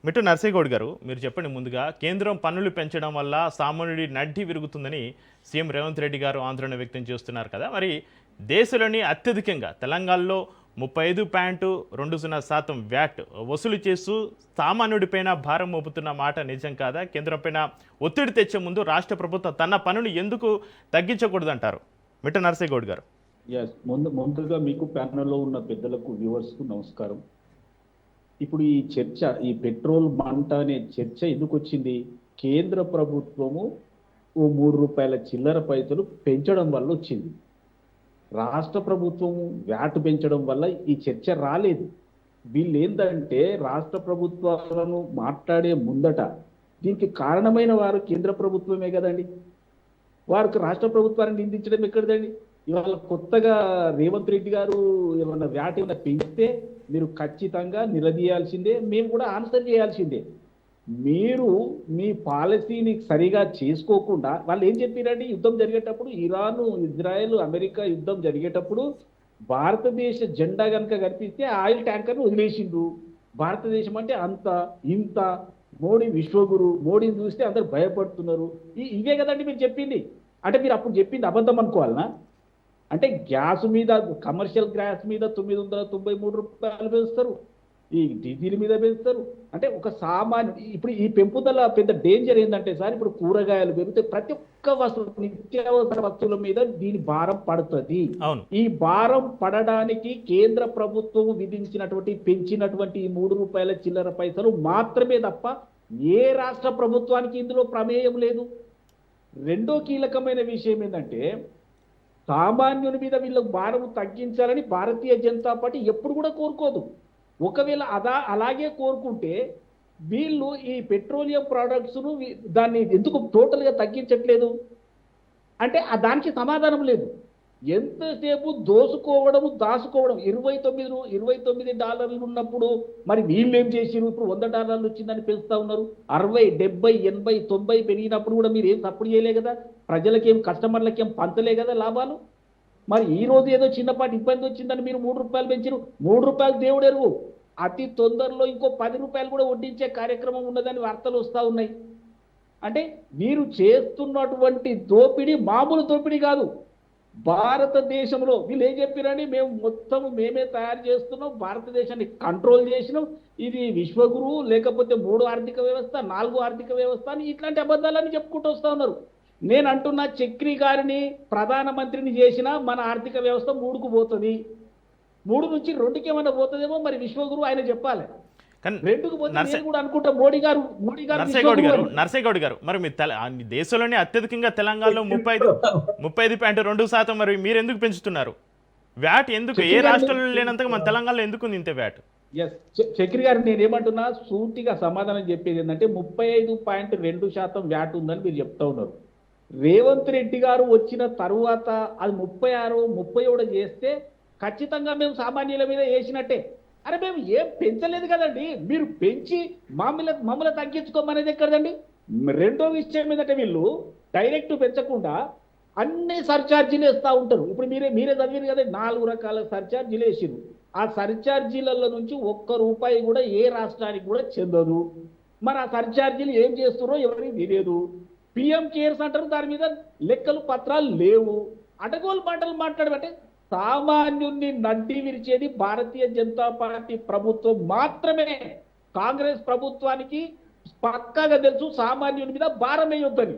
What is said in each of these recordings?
మిట్టు నర్సేగౌడ్ గారు, మీరు చెప్పండి ముందుగా. కేంద్రం పన్నులు పెంచడం వల్ల సామాన్యుడి నడ్డి విరుగుతుందని సీఎం రేవంత్ రెడ్డి గారు ఆందోళన వ్యక్తం చేస్తున్నారు కదా. మరి దేశంలోని అత్యధికంగా తెలంగాణలో 35.20% వ్యాట్ వసూలు చేస్తూ సామాన్యుడిపైన భారం మోపుతున్న మాట నిజం కాదా? కేంద్రంపైన ఒత్తిడి తెచ్చే ముందు రాష్ట్ర ప్రభుత్వం తన పన్నును ఎందుకు తగ్గించకూడదంటారు? మిట్ట నర్సేగౌడ్ గారు. ముందుగా మీకు ప్యానల్లో ఉన్న పెద్దలకు వ్యూవర్స్కు నమస్కారం. ఇప్పుడు ఈ చర్చ, ఈ పెట్రోల్ మంట అనే చర్చ ఎందుకు వచ్చింది? కేంద్ర ప్రభుత్వము ఓ 3 రూపాయల చిల్లర పైసలు పెంచడం వల్ల వచ్చింది. రాష్ట్ర ప్రభుత్వము వ్యాట్ పెంచడం వల్ల ఈ చర్చ రాలేదు. వీళ్ళు ఏంటంటే రాష్ట్ర ప్రభుత్వాలను మాట్లాడే ముందట దీనికి కారణమైన వారు కేంద్ర ప్రభుత్వమే కదండి. వారికి రాష్ట్ర ప్రభుత్వాన్ని నిందించడం ఎక్కడదండి? ఇవాళ కొత్తగా రేవంత్ రెడ్డి గారు ఏమన్నా వ్యాట్ ఏమైనా పెంచితే మీరు ఖచ్చితంగా నిలదీయాల్సిందే, మేము కూడా ఆన్సర్ చేయాల్సిందే. మీరు మీ పాలసీని సరిగా చేసుకోకుండా వాళ్ళు ఏం చెప్పారండి? యుద్ధం జరిగేటప్పుడు ఇరాన్, ఇజ్రాయెల్, అమెరికా యుద్ధం జరిగేటప్పుడు భారతదేశ జెండా కనుక కనిపిస్తే ఆయిల్ ట్యాంకర్ను వదిలేసిండు. భారతదేశం అంటే అంత ఇంత, మోడీ విశ్వగురు, మోడీని చూస్తే అందరు భయపడుతున్నారు. ఇవే కదండి మీరు చెప్పింది. అంటే మీరు అప్పుడు చెప్పింది అబద్ధం అనుకోవాలనా? అంటే గ్యాస్ మీద, కమర్షియల్ గ్యాస్ మీద 993 రూపాయలు పెంచుతారు, ఈ డీజిల్ మీద పెంచుతారు. అంటే ఒక సామాన్య, ఇప్పుడు ఈ పెంపుదల పెద్ద డేంజర్ ఏంటంటే సార్, ఇప్పుడు కూరగాయలు పెరిగితే ప్రతి ఒక్క వస్తువు, నిత్యావసర వస్తువుల మీద దీని భారం పడుతుంది. ఈ భారం పడడానికి కేంద్ర ప్రభుత్వం విధించినటువంటి, పెంచినటువంటి ఈ 3 రూపాయల చిల్లర పైసలు మాత్రమే తప్ప ఏ రాష్ట్ర ప్రభుత్వానికి ఇందులో ప్రమేయం లేదు. రెండో కీలకమైన విషయం ఏంటంటే, సామాన్యుని మీద వీళ్ళకు భారం తగ్గించాలని భారతీయ జనతా పార్టీ ఎప్పుడు కూడా కోరుకోదు. ఒకవేళ అలాగే కోరుకుంటే వీళ్ళు ఈ పెట్రోలియం ప్రోడక్ట్స్ను దాన్ని ఎందుకు టోటల్గా తగ్గించట్లేదు అంటే దానికి సమాధానం లేదు. ఎంతసేపు దోసుకోవడం, దాచుకోవడం. $29 ఉన్నప్పుడు మరి వీళ్ళు ఏం చేసిరు? ఇప్పుడు $100 వచ్చిందని పెంచుతా ఉన్నారు. 60, 70, 80, 90 పెరిగినప్పుడు కూడా మీరు ఏం సపోర్ట్ చేయలే కదా. ప్రజలకేం, కస్టమర్లకేం పంచలే కదా లాభాలు. మరి ఈ రోజు ఏదో చిన్నపాటి ఇబ్బంది వచ్చిందని మీరు 3 రూపాయలు పెంచారు. 3 రూపాయలు దేవుడు ఎరువు. అతి తొందరలో ఇంకో 10 రూపాయలు కూడా వడ్డించే కార్యక్రమం ఉన్నదని వార్తలు వస్తూ ఉన్నాయి. అంటే మీరు చేస్తున్నటువంటి దోపిడీ మామూలు దోపిడీ కాదు. భారతదేశంలో వీళ్ళు ఏం చెప్పారని, మేమే తయారు చేస్తున్నాం, భారతదేశాన్ని కంట్రోల్ చేసినాం, ఇది విశ్వగురువు, లేకపోతే 3 ఆర్థిక వ్యవస్థ, 4 ఆర్థిక వ్యవస్థ అని ఇట్లాంటి అబద్ధాలని చెప్పుకుంటూ వస్తూ ఉన్నారు. నేను అంటున్నా, చక్రి గారిని ప్రధానమంత్రిని చేసినా మన ఆర్థిక వ్యవస్థ 3కు పోతుంది. 3 నుంచి 2కి ఏమైనా పోతుందేమో మరి విశ్వగురువు ఆయన చెప్పాలి. 2కు పోతే నేను కూడా అనుకుంటా మోడీ గారు. నర్సేగౌడ్ గారు, మరి మీ దేశంలోనే అత్యధికంగా తెలంగాణలో 35.2%. మరి మీరు ఎందుకు పెంచుతున్నారు వ్యాట్? ఎందుకు ఏ రాష్ట్రంలో లేనంతగా మన తెలంగాణలో ఎందుకు ఇంత వ్యాట్? చక్రి గారు, నేనేమంటున్నా సూటిగా సమాధానం చెప్పేది ఏంటంటే 35.2% వ్యాట్ ఉందని మీరు చెప్తా ఉన్నారు. రేవంత్ రెడ్డి గారు వచ్చిన తరువాత అది 36, 37 చేస్తే ఖచ్చితంగా మేము సామాన్యుల మీద వేసినట్టే. అరే మేము ఏం పెంచలేదు కదండి. మీరు పెంచి మమ్మల్ని తగ్గించుకోమనేది ఎక్కడదండి? రెండో విషయం ఏంటంటే, వీళ్ళు డైరెక్ట్ పెంచకుండా అన్ని సర్ఛార్జీలు వేస్తూ ఉంటారు. ఇప్పుడు మీరే చదివారు కదా, 4 రకాల సర్ఛార్జీలు వేసిరు. ఆ సర్ఛార్జీలలో నుంచి ₹1 కూడా ఏ రాష్ట్రానికి కూడా చెందదు. మరి ఆ సర్ఛార్జీలు ఏం చేస్తున్నారో ఎవరికి తెలియదు. పిఎం కేర్స్ అంటారు, దాని మీద లెక్కలు పత్రాలు లేవు. అటగోలు మాటలు మాట్లాడబట్టే సామాన్యుణ్ణి నడ్డి విరిచేది భారతీయ జనతా పార్టీ ప్రభుత్వం మాత్రమే. కాంగ్రెస్ ప్రభుత్వానికి పక్కాగా తెలుసు సామాన్యుని మీద భారం వేయొద్దని.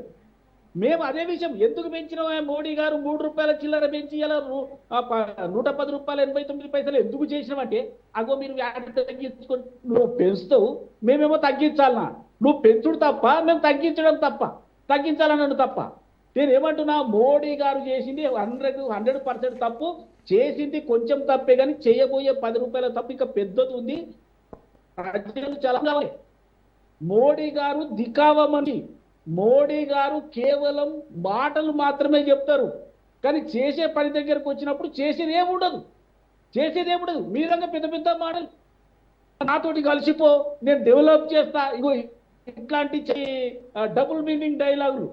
మేము అదే విషయం ఎందుకు పెంచినాం? మోడీ గారు 3 రూపాయల చిల్లర పెంచి ఇలా ₹110.89 ఎందుకు చేసినామంటే, అగో మీరు తగ్గించుకొని నువ్వు పెంచుతావు, మేమేమో తగ్గించాలనా? నువ్వు పెంచుడు తప్ప, మేము తగ్గించడం తప్ప, తగ్గించాలన్నాడు తప్ప. నేనేమంటున్నా, మోడీ గారు చేసింది 100% తప్పు. చేసింది కొంచెం తప్పే, కానీ చేయబోయే 10 రూపాయల తప్పు ఇంకా పెద్దది ఉంది. ప్రజలు చాలా మోడీ గారు దికావమని, మోడీ గారు కేవలం మాటలు మాత్రమే చెప్తారు, కానీ చేసే పని దగ్గరకు వచ్చినప్పుడు చేసేది ఏముండదు. మీరంగా పెద్ద పెద్ద మాటలు, నాతోటి కలిసిపో, నేను డెవలప్ చేస్తా, ఇగో ఇట్లాంటి డబుల్ మీనింగ్ డైలాగులు.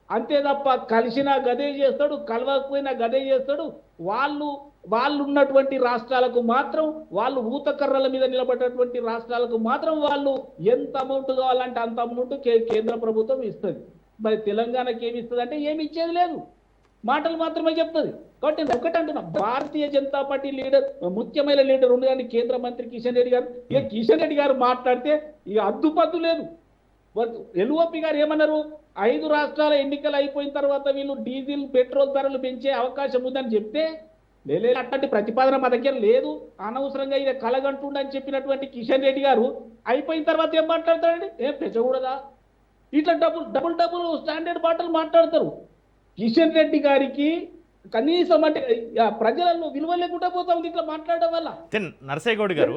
అంతే తప్ప కలిసినా గదే చేస్తాడు, కలవకపోయినా గదే చేస్తాడు. వాళ్ళు వాళ్ళు ఉన్నటువంటి రాష్ట్రాలకు మాత్రం, వాళ్ళు ఊతకర్రల మీద నిలబడ్డటువంటి రాష్ట్రాలకు మాత్రం వాళ్ళు ఎంత అమౌంట్ కావాలంటే అంత అమౌంట్ కేంద్ర ప్రభుత్వం ఇస్తుంది. మరి తెలంగాణకి ఏమి ఇస్తుంది అంటే ఏమి ఇచ్చేది లేదు, మాటలు మాత్రమే చెప్తుంది. కాబట్టి నేను ఒకటి అంటున్నా, భారతీయ జనతా పార్టీ లీడర్, ముఖ్యమైన లీడర్ ఉంది కానీ కేంద్ర మంత్రి కిషన్ రెడ్డి గారు, ఇక కిషన్ రెడ్డి గారు మాట్లాడితే ఇక అద్దుపద్దు లేదు. ఎల్ఓపి గారు ఏమన్నారు, 5 రాష్ట్రాల ఎన్నికలు అయిపోయిన తర్వాత వీళ్ళు డీజిల్ పెట్రోల్ ధరలు పెంచే అవకాశం ఉందని చెప్తే, లేదు అట్లాంటి ప్రతిపాదన మా దగ్గర లేదు, అనవసరంగా ఇది కలగంటుండని చెప్పినటువంటి కిషన్ రెడ్డి గారు అయిపోయిన తర్వాత ఏం మాట్లాడతాడండి, ఏం పెంచకూడదా? ఇట్లా డబుల్ స్టాండర్డ్ మాటలు మాట్లాడతారు. కిషన్ రెడ్డి గారికి కనీసం అంటే ప్రజలలో విలువ లేకుండా పోతా ఉంది ఇట్లా మాట్లాడడం వల్ల. నరసయ్య గౌడ్ గారు,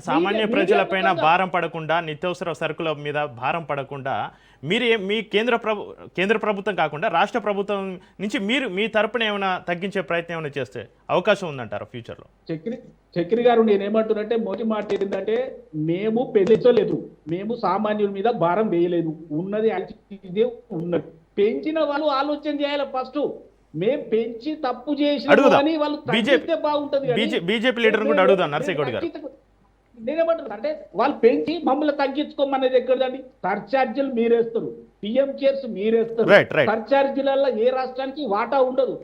సామాన్య ప్రజలపైన భారం పడకుండా, నిత్యావసర సరుకుల మీద భారం పడకుండా మీ కేంద్ర ప్రభుత్వం కాకుండా రాష్ట్ర ప్రభుత్వం నుంచి మీరు మీ తరపున ఏమైనా తగ్గించే ప్రయత్నం ఏమైనా చేస్తే అవకాశం ఉందంటారు ఫ్యూచర్లో? చక్రి గారు, నేనేమంటున్నట్టే మొదటి మాట ఏంటంటే, మేము పెంచలేదు, మేము సామాన్యుల మీద భారం వేయలేదు, ఉన్నది ఇదే ఉన్నది. పెంచిన వాళ్ళు ఆలోచన చేయాలి ఫస్ట్. మేము పెంచి తప్పు చేసిన వాళ్ళు తగ్గిస్తే బాగుంటది. బీజేపీ లీడర్ కూడా అడుగుదాం నరసయ్య గౌడ్ గారు. నేనేమంటున్నా అంటే, వాళ్ళు పెంచి మమ్మల్ని తగ్గించుకోమనేది ఎక్కడదండి? సర్చార్జీలు మీరేస్తారు, పిఎం కేర్స్ మీరేస్తారు, సర్చార్జీలలో ఏ రాష్ట్రానికి వాటా ఉండదు.